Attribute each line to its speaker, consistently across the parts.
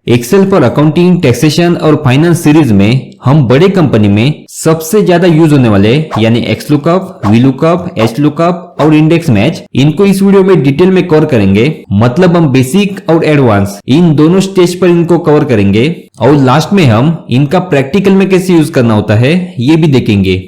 Speaker 1: Excel पर accounting, taxation और finance series में हम बड़े कंपनी में सबसे ज्यादा यूज होने वाले यानी x lookup, V lookup, H lookup और इंडेक्स मैच, इनको इस वीडियो में डिटेल में कवर करेंगे। मतलब हम बेसिक और एडवांस इन दोनों स्टेज पर इनको कवर करेंगे और लास्ट में हम इनका प्रैक्टिकल में कैसे यूज करना होता है ये भी देखेंगे।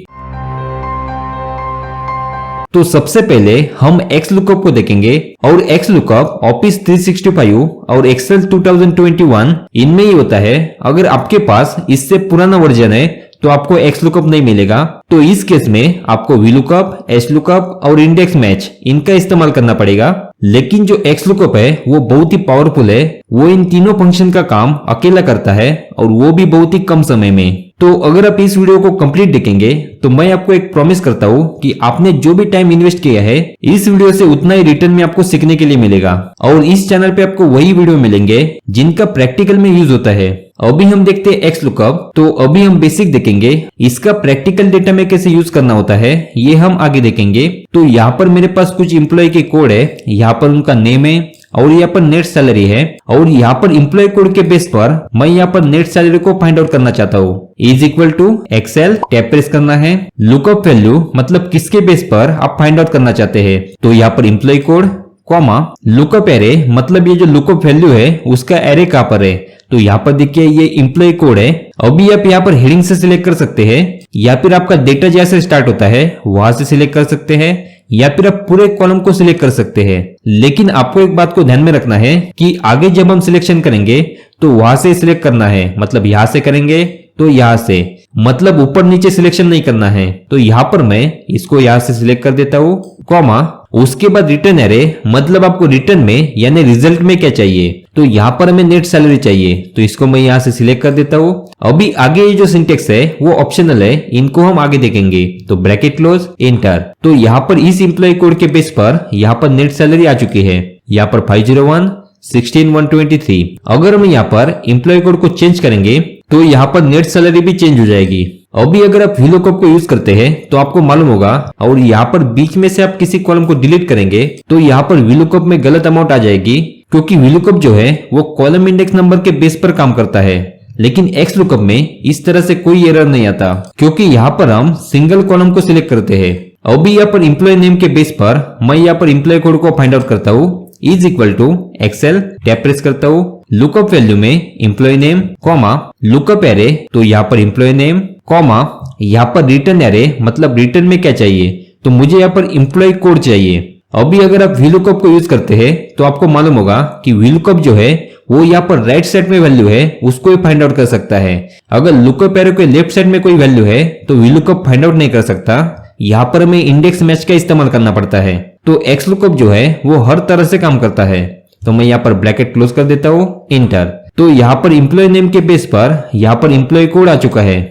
Speaker 1: तो सबसे पहले हम एक्स लुकअप को देखेंगे और एक्स लुकअप ऑफिस 365 और एक्सेल 2021 इनमें ही होता है। अगर आपके पास इससे पुराना वर्जन है तो आपको एक्स लुकअप नहीं मिलेगा। तो इस केस में आपको वी लुकअप, एच लुकअप और इंडेक्स मैच इनका इस्तेमाल करना पड़ेगा। लेकिन जो एक्स लुकअप है वो बहुत ही पावरफुल है, वो इन तीनों फंक्शन का काम अकेला करता है और वो भी बहुत ही कम समय में। तो अगर आप इस वीडियो को कंप्लीट देखेंगे तो मैं आपको एक प्रॉमिस करता हूँ कि आपने जो भी टाइम इन्वेस्ट किया है इस वीडियो से उतना ही रिटर्न में आपको सीखने के लिए मिलेगा। और इस चैनल पे आपको वही वीडियो मिलेंगे जिनका प्रैक्टिकल में यूज होता है। अभी हम देखते हैं एक्स लुकअप। तो अभी हम बेसिक देखेंगे, इसका प्रैक्टिकल डेटा में कैसे यूज करना होता है ये हम आगे देखेंगे। तो यहाँ पर मेरे पास कुछ एम्प्लॉय के कोड है, यहाँ पर उनका नेम है और यहाँ पर नेट सैलरी है और यहाँ पर एम्प्लॉय कोड के बेस पर मैं यहाँ पर नेट सैलरी को फाइंड आउट करना चाहता हूँ। Is equal to excel tab press करना है। लुकअप वैल्यू मतलब किसके बेस पर आप फाइंड आउट करना चाहते हैं, तो यहाँ पर employee code comma lookup array मतलब ये जो लुकअप वैल्यू है उसका एरे कहां पर है, तो यहाँ पर देखिए ये एम्प्लॉय कोड है। अभी आप यहाँ पर हेडिंग से सिलेक्ट कर सकते हैं या फिर आपका डेटा जैसे स्टार्ट होता है वहां से सिलेक्ट कर सकते हैं या फिर आप पूरे कॉलम को सिलेक्ट कर सकते हैं। लेकिन आपको एक बात को ध्यान में रखना है कि आगे जब हम सिलेक्शन करेंगे तो वहां से सिलेक्ट करना है। मतलब यहां से करेंगे तो यहां से, मतलब ऊपर नीचे सिलेक्शन नहीं करना है। तो यहाँ पर मैं इसको यहां से सिलेक्ट कर देता हूँ कॉमा, उसके बाद रिटर्न एरे मतलब आपको रिटर्न में यानी रिजल्ट में क्या चाहिए, तो यहाँ पर हमें नेट सैलरी चाहिए तो इसको मैं यहाँ से सिलेक्ट कर देता हूँ। अभी आगे ये जो सिंटेक्स है वो ऑप्शनल है, इनको हम आगे देखेंगे। तो ब्रैकेट क्लोज एंटर। तो यहाँ पर इस एम्प्लॉय कोड के बेस पर यहाँ पर नेट सैलरी आ चुकी है, यहाँ पर 501 16123। अगर हम यहाँ पर एम्प्लॉय कोड को चेंज करेंगे तो यहाँ पर नेट सैलरी भी चेंज हो जाएगी। अभी अगर आप वी लुकअप को यूज करते हैं तो आपको मालूम होगा और यहाँ पर बीच में से आप किसी कॉलम को डिलीट करेंगे तो यहाँ पर वी लुकअप में गलत अमाउंट आ जाएगी, क्योंकि वी लुकअप जो है वो कॉलम इंडेक्स नंबर के बेस पर काम करता है। लेकिन एक्स लुकअप में इस तरह से कोई एरर नहीं आता, क्योंकि यहाँ पर हम सिंगल कॉलम को सिलेक्ट करते हैं। अभी यहाँ पर एम्प्लॉय नेम के बेस पर मैं यहाँ पर एम्प्लॉय कोड को फाइंड आउट करता हूँ। Is equal to excel tab press करता हूँ। लुकअप वैल्यू में employee name comma lookup array, तो यहाँ पर एम्प्लॉय नेम कॉमा यहाँ पर रिटर्न एरे मतलब रिटर्न में क्या चाहिए, तो मुझे यहाँ पर एम्प्लॉय कोड चाहिए। अभी अगर आप वी लुकअप को यूज करते हैं तो आपको मालूम होगा कि वी लुकअप जो है वो यहाँ पर राइट साइड में वैल्यू है उसको ही फाइंड आउट कर सकता है। अगर लुकअप एरे के लेफ्ट साइड में कोई वैल्यू है तो वी लुकअप फाइंड आउट नहीं कर सकता। यहाँ पर हमें इंडेक्स मैच का इस्तेमाल करना पड़ता है। तो एक्स लुकअप जो है वो हर तरह से काम करता है। तो मैं यहाँ पर ब्रैकेट क्लोज कर देता हूँ इंटर। तो यहाँ पर एम्प्लॉय नेम के बेस पर यहाँ पर एम्प्लॉय कोड आ चुका है।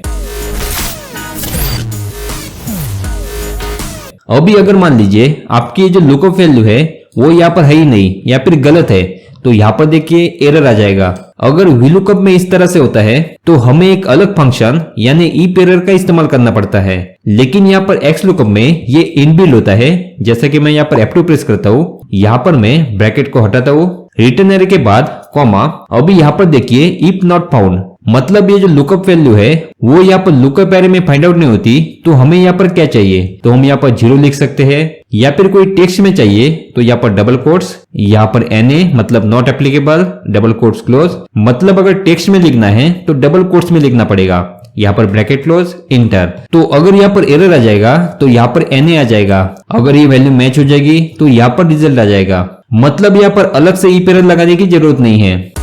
Speaker 1: अभी अगर मान लीजिए आपकी जो लुकअप वैल्यू है वो यहाँ पर है ही नहीं या फिर गलत है, तो यहाँ पर देखिए एरर आ जाएगा। अगर वी लुकअप में इस तरह से होता है तो हमें एक अलग फंक्शन यानी इफ एरर का इस्तेमाल करना पड़ता है। लेकिन यहाँ पर एक्स लुकअप में ये इनबिल्ट होता है। जैसे कि मैं यहाँ पर F2 प्रेस करता हूँ, यहाँ पर मैं ब्रैकेट को हटाता हूँ, रिटर्न एरे के बाद कॉमा। अभी यहाँ पर देखिए इफ नॉट फाउंड मतलब ये जो लुकअप वैल्यू है वो यहाँ पर लुकअप एरे में फाइंड आउट नहीं होती, तो हमें यहाँ पर क्या चाहिए, तो हम यहाँ पर 0 लिख सकते हैं या फिर कोई टेक्स्ट में चाहिए तो यहाँ पर डबल कोट्स, यहाँ पर NA मतलब not applicable, double quotes close. मतलब अगर टेक्स्ट में लिखना है तो डबल कोट्स में लिखना पड़ेगा। यहाँ पर ब्रैकेट क्लोज इंटर। तो अगर यहाँ पर एरर आ जाएगा तो यहाँ पर NA आ जाएगा। अगर ये वैल्यू मैच हो जाएगी तो यहाँ पर रिजल्ट आ जाएगा। मतलब यहाँ पर अलग से इफ एरर लगाने की जरूरत नहीं है।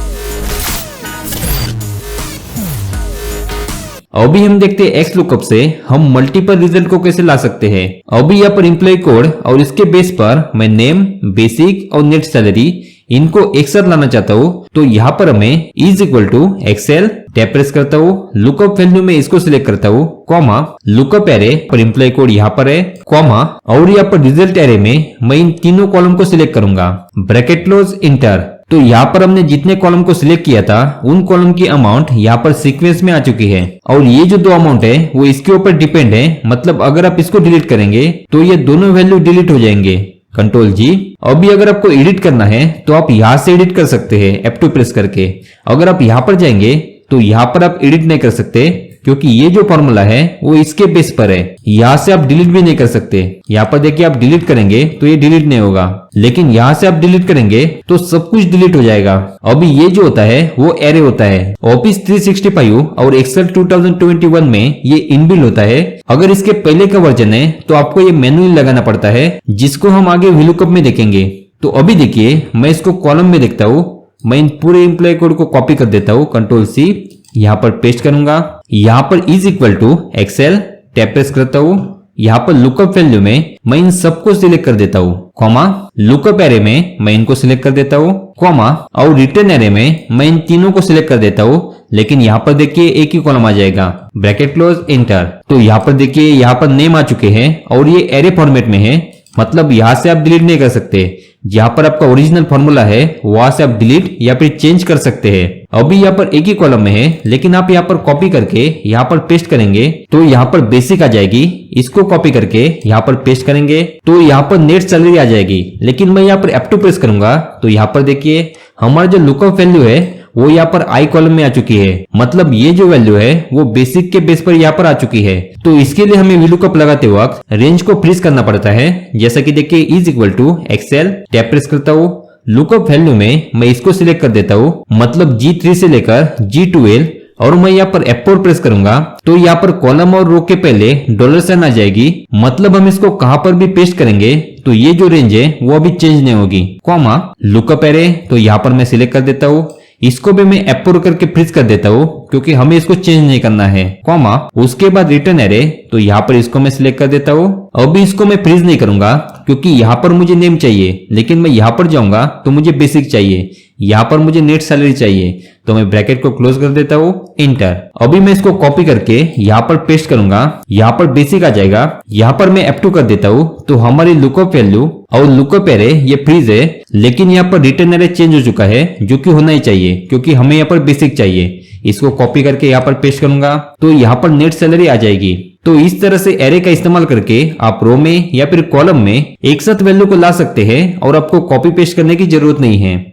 Speaker 1: अभी हम देखते हैं एक्स लुकअप से हम मल्टीपल रिजल्ट को कैसे ला सकते हैं। अभी यहाँ पर एम्प्लॉय कोड और इसके बेस पर मैं नेम, बेसिक और नेट सैलरी इनको एक साथ लाना चाहता हूँ। तो यहाँ पर हमें is equal to excel tab press करता हूँ, लुकअप वैल्यू में इसको सिलेक्ट करता हूँ कॉमा लुकअप एरे पर एम्प्लॉय कोड यहाँ पर है कॉमा और यहाँ पर रिजल्ट एरे में मैं इन तीनों कॉलम को सिलेक्ट करूंगा, ब्रैकेट क्लोज इंटर। तो यहाँ पर हमने जितने कॉलम को सिलेक्ट किया था उन कॉलम की अमाउंट यहाँ पर सीक्वेंस में आ चुकी है और ये जो दो अमाउंट है वो इसके ऊपर डिपेंड है। मतलब अगर आप इसको डिलीट करेंगे तो ये दोनों वैल्यू डिलीट हो जाएंगे। कंट्रोल जी। अभी अगर आपको एडिट करना है तो आप यहाँ से एडिट कर सकते हैं F2 प्रेस करके। अगर आप यहाँ पर जाएंगे तो यहाँ पर आप एडिट नहीं कर सकते, क्योंकि ये जो फॉर्मूला है वो इसके बेस पर है। यहाँ से आप डिलीट भी नहीं कर सकते। यहाँ पर देखिए आप डिलीट करेंगे तो ये डिलीट नहीं होगा, लेकिन यहाँ से आप डिलीट करेंगे तो सब कुछ डिलीट हो जाएगा। अभी ये जो होता है वो एरे होता है। ऑफिस 365 और एक्सेल 2021 में ये इनबिल्ट होता है। अगर इसके पहले का वर्जन है तो आपको ये मैन्युअली लगाना पड़ता है, जिसको हम आगे VLOOKUP में देखेंगे। तो अभी देखिए मैं इसको कॉलम में देखता हूँ। मैं इन पूरे एम्प्लॉय कोड को कॉपी कर देता हूँ, कंट्रोल C, यहाँ पर पेस्ट करूंगा। यहाँ पर is equal to excel tab press करता हूँ। यहाँ पर लुकअप वैल्यू में मैं इन सबको सिलेक्ट कर देता हूँ, कॉमा लुकअप एरे में मैं इनको सिलेक्ट कर देता हूँ, कॉमा और रिटर्न एरे में मैं इन तीनों को सिलेक्ट कर देता हूँ। लेकिन यहाँ पर देखिए एक ही कॉलम आ जाएगा, ब्रैकेट क्लोज एंटर। तो यहाँ पर देखिए यहाँ पर नेम आ चुके हैं और ये एरे फॉर्मेट में है, मतलब यहाँ से आप डिलीट नहीं कर सकते। जहाँ पर आपका ओरिजिनल फॉर्मूला है वहां से आप डिलीट या फिर चेंज कर सकते हैं। अभी यहाँ पर एक ही कॉलम में है, लेकिन आप यहाँ पर कॉपी करके यहाँ पर पेस्ट करेंगे तो यहाँ पर बेसिक आ जाएगी। इसको कॉपी करके यहाँ पर पेस्ट करेंगे तो यहाँ पर नेट सैलरी आ जाएगी। लेकिन मैं यहाँ पर F2 प्रेस करूंगा तो यहाँ पर देखिए हमारा जो लुकअप वैल्यू है वो यहाँ पर आई कॉलम में आ चुकी है, मतलब ये जो वैल्यू है वो बेसिक के बेस पर यहाँ पर आ चुकी है। तो इसके लिए हमें VLOOKUP लगाते वक्त रेंज को फ्रीज करना पड़ता है। जैसा कि देखिए is equal to excel tab press करता हूँ। लुकअप वैल्यू में मैं इसको सिलेक्ट कर देता हूँ, मतलब G3 से लेकर G12, और मैं यहाँ पर F4 प्रेस करूंगा तो यहाँ पर कॉलम और रो के पहले डॉलर साइन आ जाएगी। मतलब हम इसको कहां पर भी पेस्ट करेंगे तो ये जो रेंज है वो अभी चेंज नहीं होगी, कॉमा लुकअप एरे। तो यहाँ पर मैं सिलेक्ट कर देता हूँ। इसको भी मैं F4 करके फ्रीज कर देता हूँ, क्योंकि हमें इसको चेंज नहीं करना है, कॉमा उसके बाद रिटर्न एरे। तो यहाँ पर इसको मैं सिलेक्ट कर देता हूँ। अभी इसको मैं फ्रीज नहीं करूंगा क्योंकि यहाँ पर मुझे नेम चाहिए, लेकिन मैं यहाँ पर जाऊंगा तो मुझे बेसिक चाहिए। यहाँ पर मुझे नेट सैलरी चाहिए, तो मैं ब्रैकेट को क्लोज कर देता हूँ, इंटर। अभी मैं इसको कॉपी करके यहाँ पर पेस्ट करूंगा। यहाँ पर बेसिक आ जाएगा। यहाँ पर मैं F2 कर देता हूँ तो हमारी लुकअप वैल्यू और लुकअप एरे ये फ्रीज है, लेकिन यहाँ पर रिटर्न एरे चेंज हो चुका है, जो कि होना ही चाहिए क्योंकि हमें यहाँ पर बेसिक चाहिए। इसको कॉपी करके यहाँ पर पेस्ट करूंगा तो यहाँ पर नेट सैलरी आ जाएगी। तो इस तरह से एरे का इस्तेमाल करके आप रो में या फिर कॉलम में एक साथ वैल्यू को ला सकते हैं और आपको कॉपी पेस्ट करने की जरूरत नहीं है।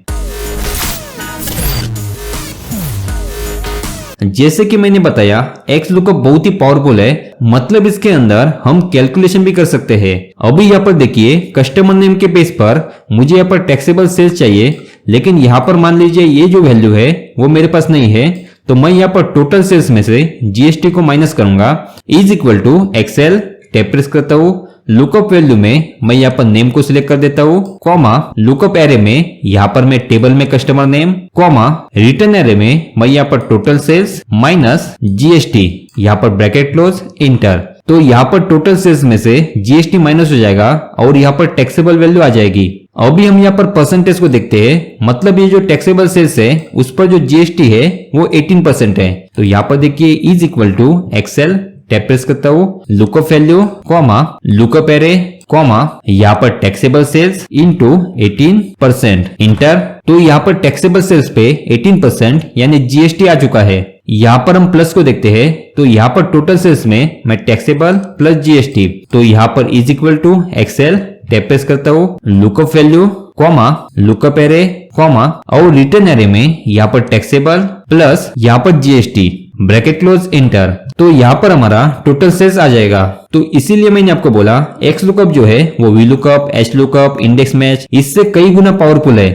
Speaker 1: जैसे कि मैंने बताया एक्स लुकअप बहुत ही पावरफुल है, मतलब इसके अंदर हम कैलकुलेशन भी कर सकते हैं। अभी यहाँ पर देखिए कस्टमर नेम के बेस पर मुझे यहाँ पर टैक्सेबल सेल्स चाहिए, लेकिन यहाँ पर मान लीजिए ये जो वैल्यू है वो मेरे पास नहीं है। तो मैं यहाँ पर टोटल सेल्स में से GST को माइनस करूंगा। Is equal to excel tab press करता हूँ। लुकअप वैल्यू में मैं यहाँ पर नेम को सिलेक्ट कर देता हूँ, कॉमा लुकअप एरे में यहाँ पर मैं टेबल में customer name, comma return array में मैं यहाँ पर टोटल सेल्स माइनस GST, यहाँ पर ब्रैकेट क्लोज इंटर। तो यहाँ पर टोटल सेल्स में से GST माइनस हो जाएगा और यहाँ पर टैक्सेबल वैल्यू आ जाएगी। अभी हम यहाँ पर परसेंटेज को देखते हैं, मतलब ये जो टैक्सेबल सेल्स है उस पर जो GST है वो 18% है। तो यहाँ पर देखिए is equal to excel tab press करता हूँ, lookup value, comma lookup array, comma यहाँ पर टैक्सेबल सेल्स इनटू 18%, इंटर। तो यहाँ पर टैक्सेबल सेल्स पे 18% यानी GST आ चुका है। यहाँ पर हम प्लस को देखते हैं तो यहाँ पर टोटल सेल्स में मैं टैक्सेबल प्लस GST, तो यहाँ पर is equal to excel tab press करता हूँ, lookup value, comma lookup array, comma और रिटर्न एरे में यहाँ पर टैक्सेबल प्लस यहाँ पर GST, ब्रैकेट क्लोज इंटर। तो यहाँ पर हमारा टोटल सेल्स आ जाएगा। तो इसीलिए मैंने आपको बोला एक्स लुकअप जो है वो VLOOKUP, H lookup, index match इससे कई गुना पावरफुल है।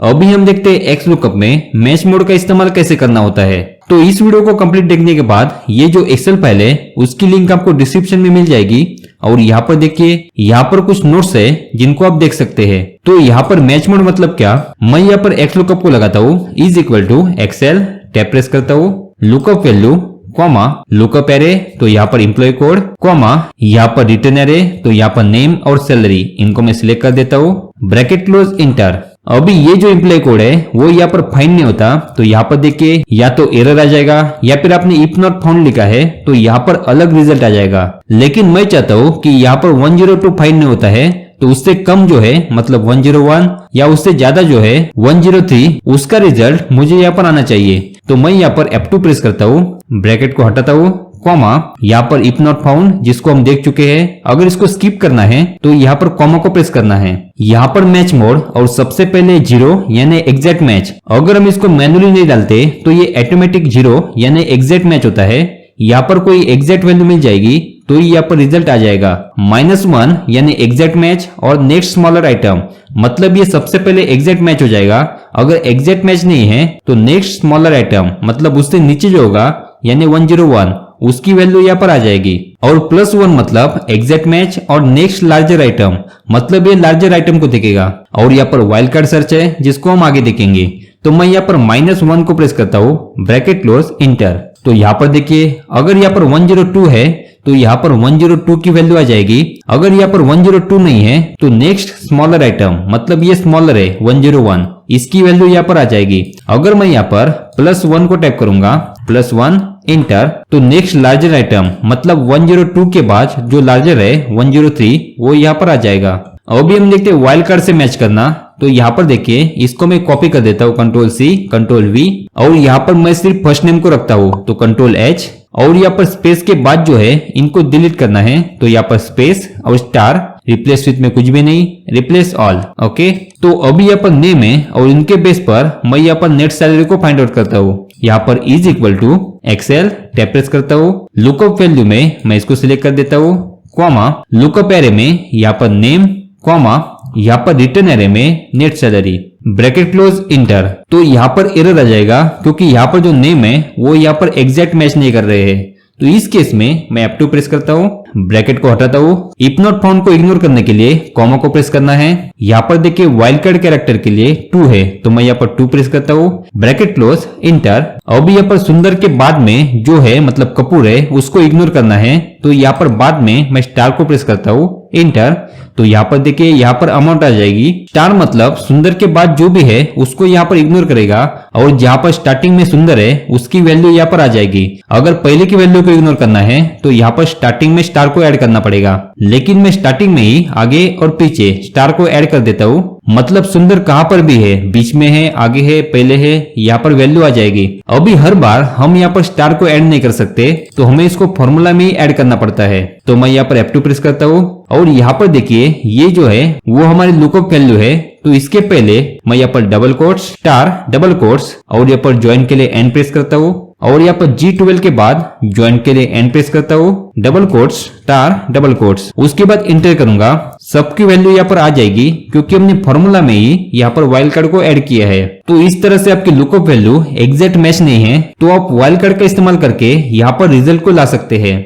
Speaker 1: अभी हम देखते हैं एक्स लुकअप में मैच मोड का इस्तेमाल कैसे करना होता है। तो इस वीडियो को कंप्लीट देखने के बाद ये जो एक्सेल फाइल है उसकी लिंक आपको डिस्क्रिप्शन में मिल जाएगी। और यहाँ पर देखिए यहाँ पर कुछ नोट्स है जिनको आप देख सकते हैं। तो यहाँ पर मैच मोड मतलब क्या, मैं यहाँ पर एक्स लुकअप को लगाता हूँ, is equal to excel tab press करता हूँ, lookup value, comma lookup array, तो यहाँ पर एम्प्लॉय कोड, कॉमा यहाँ पर रिटर्न एरे, तो यहाँ पर नेम और सैलरी इनको मैं सिलेक्ट कर देता हूँ, ब्रैकेट क्लोज इंटर। अभी ये जो एम्प्लॉय कोड है वो यहाँ पर फाइंड नहीं होता, तो यहाँ पर देखिए या तो एरर आ जाएगा या फिर आपने इफ नॉट फाउंड लिखा है तो यहाँ पर अलग रिजल्ट आ जाएगा। लेकिन मैं चाहता हूँ कि यहाँ पर 102 फाइंड नहीं होता है, तो उससे कम जो है मतलब 101 या उससे ज्यादा जो है 103 उसका रिजल्ट मुझे यहाँ पर आना चाहिए। तो मैं यहाँ पर F2 प्रेस करता हूँ, ब्रैकेट को हटाता हूँ, कॉमा, यहाँ पर इफ नॉट फाउंड जिसको हम देख चुके हैं, अगर इसको स्किप करना है तो यहाँ पर कॉमा को प्रेस करना है। यहाँ पर मैच मोड और सबसे पहले 0 यानी एग्जैक्ट मैच, अगर हम इसको मैनुअली नहीं डालते तो ये ऑटोमेटिक 0 यानी एग्जैक्ट मैच होता है। यहाँ पर कोई एग्जैक्ट वैल्यू मिल जाएगी तो यहाँ पर रिजल्ट आ जाएगा -1 यानी एग्जैक्ट मैच और नेक्स्ट स्मॉलर आइटम, मतलब ये सबसे पहले एग्जैक्ट मैच हो जाएगा। अगर एग्जैक्ट मैच नहीं है तो नेक्स्ट स्मॉलर आइटम, मतलब उससे नीचे जो होगा यानी 101, उसकी वैल्यू यहाँ पर आ जाएगी। और +1 मतलब एग्जैक्ट मैच और नेक्स्ट लार्जर आइटम, मतलब ये लार्जर आइटम को देखेगा। और यहाँ पर वाइल्ड कार्ड सर्च है जिसको हम आगे देखेंगे। तो मैं यहाँ पर -1 को प्रेस करता हूँ, ब्रैकेट क्लोज, इंटर। तो यहाँ पर देखिए, अगर यहाँ पर 102 है तो यहाँ पर 102 की वैल्यू आ जाएगी। अगर यहाँ पर 102 नहीं है तो नेक्स्ट स्मॉलर आइटम, मतलब ये स्मॉलर है 101, इसकी वैल्यू यहाँ पर आ जाएगी। अगर मैं यहाँ पर +1 को टाइप करूंगा, +1, इंटर, तो नेक्स्ट लार्जर आइटम, मतलब 102 के बाद जो लार्जर है 103, वो यहाँ पर आ जाएगा। अभी हम देखते हैं वाइल्ड कार्ड से मैच करना। तो यहाँ पर देखिए, इसको मैं कॉपी कर देता हूँ, Ctrl+C, Ctrl+V, और यहाँ पर मैं सिर्फ फर्स्ट नेम को रखता हूँ तो Ctrl+H, और यहाँ पर स्पेस के बाद जो है इनको डिलीट करना है तो यहाँ पर स्पेस और स्टार, रिप्लेस विथ में कुछ भी नहीं, रिप्लेस ऑल। ओके, तो अभी यहाँ पर नेम है और इनके बेस पर मैं यहाँ पर नेट सैलरी को फाइंड आउट करता हूँ। यहाँ पर is equal to excel, tap press करता हूँ, लुकअप वैल्यू में मैं इसको सिलेक्ट कर देता हूँ, कॉमा, लुकअप एरे में यहाँ पर नेम, कॉमा, यहाँ पर रिटर्न एरे में net salary, bracket close, inter. तो यहाँ पर एरर आ जाएगा क्योंकि यहाँ पर जो नेम है वो यहाँ पर एग्जैक्ट मैच नहीं कर रहे हैं। तो इस केस में मैं F2 प्रेस करता हूँ, ब्रैकेट को हटाता हूँ। इफ नॉट फाउंड को इग्नोर करने के लिए कॉमा को प्रेस करना है। यहाँ पर देखिए वाइल्ड कार्ड कैरेक्टर के लिए 2 है तो मैं यहाँ पर 2 प्रेस करता हूँ, ब्रैकेट क्लोज, इंटर। अभी यहाँ पर सुंदर के बाद में जो है मतलब कपूर है उसको इग्नोर करना है तो यहाँ पर बाद में मैं स्टार को प्रेस करता हूँ, इंटर। तो यहाँ पर देखिए यहाँ पर अमाउंट आ जाएगी। स्टार मतलब सुंदर के बाद जो भी है उसको यहाँ पर इग्नोर करेगा और जहाँ पर स्टार्टिंग में सुंदर है उसकी वैल्यू यहाँ पर आ जाएगी। अगर पहले की वैल्यू को इग्नोर करना है तो यहाँ पर स्टार्टिंग में स्टार को ऐड करना पड़ेगा, लेकिन मैं स्टार्टिंग में ही आगे और पीछे स्टार को ऐड कर देता हूँ। मतलब सुंदर कहाँ पर भी है, बीच में है, आगे है, पहले है, यहाँ पर वैल्यू आ जाएगी। अभी हर बार हम यहाँ पर स्टार को ऐड नहीं कर सकते तो हमें इसको फॉर्मूला में ही ऐड करना पड़ता है। तो मैं यहाँ पर F2 प्रेस करता हूँ और यहाँ पर देखिए ये जो है वो हमारी लुकअप वैल्यू है। तो इसके पहले मैं यहाँ पर double quotes, star, double quotes और यहाँ पर ज्वाइन के लिए एन प्रेस करता हूँ और यहाँ पर G12 के बाद ज्वाइन के लिए एन प्रेस करता हूँ, double quotes, star, double quotes, उसके बाद इंटर करूंगा। सबकी वैल्यू यहाँ पर आ जाएगी क्योंकि हमने फॉर्मूला में ही यहाँ पर वाइल्ड कार्ड को ऐड किया है। तो इस तरह से आपकी लुकअप वैल्यू एग्जैक्ट मैच नहीं है तो आप वाइल्ड कार्ड का इस्तेमाल करके यहाँ पर रिजल्ट को ला सकते हैं।